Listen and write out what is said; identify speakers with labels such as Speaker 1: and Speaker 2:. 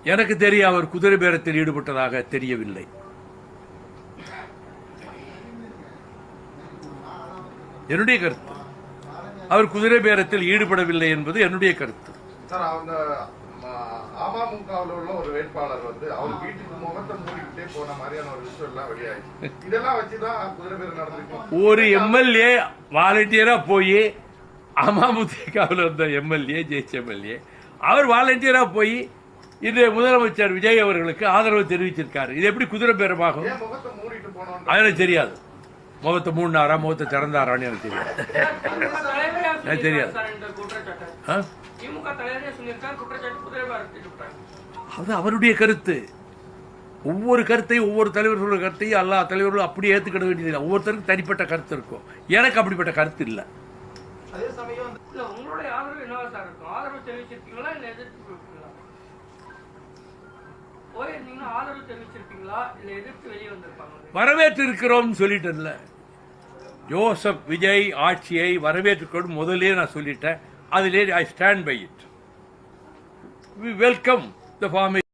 Speaker 1: எனக்கு தெரிய அவர் குதிரை பேரத்தில் ஈடுபட்டதாக தெரியவில்லை. என்னுடைய கருத்து அவர் குதிரை பேரத்தில் ஈடுபடவில்லை என்பது என்னுடைய கருத்து.
Speaker 2: அமமுகவில் உள்ள ஒரு வேட்பாளர் அவர் வீட்டுக்கு முகத்தை மூடிக்கிட்டே போன மாதிரியான ஒரு விஷயம் எல்லாம் வெளியாயிடுச்சு. இதெல்லாம் வச்சுதான் குதிரை பேரம் நடந்திருக்கும்.
Speaker 1: ஒரு எம்எல்ஏ வாலண்டியரா போய் அமமுகவில் இருந்த எம்எல்ஏ ஜெயிச்ச எம்எல்ஏ அவர் வாலண்டியரா போய் இன்றைய முதலமைச்சர் விஜய் அவர்களுக்கு ஆதரவு தெரிவிச்சிருக்காரு. இது எப்படி குதிரை பேரமாகும்? எனக்கு தெரியாது. முகத்தை மூடினாரா முகத்தை திறந்தாரான்னு எனக்கு தெரியாது. எனக்கு தெரியாது. அது அவருடைய கருத்து. ஒவ்வொரு கருத்தையும் ஒவ்வொரு தலைவர்களுடைய கருத்தையும் எல்லா தலைவர்களும் அப்படியே ஏற்றுக்கிட வேண்டியதில்லை. ஒவ்வொருத்தருக்கும் தனிப்பட்ட கருத்து இருக்கும். எனக்கு அப்படிப்பட்ட கருத்து இல்லை. வரவேற்று இருக்கிறோம் சொல்லிட்டேன்ல. ஜோசப் விஜய் ஆட்சியை வரவேற்றுக்கொண்டு முதலே நான் சொல்லிட்டேன். அதிலே I stand by it. We welcome the formation.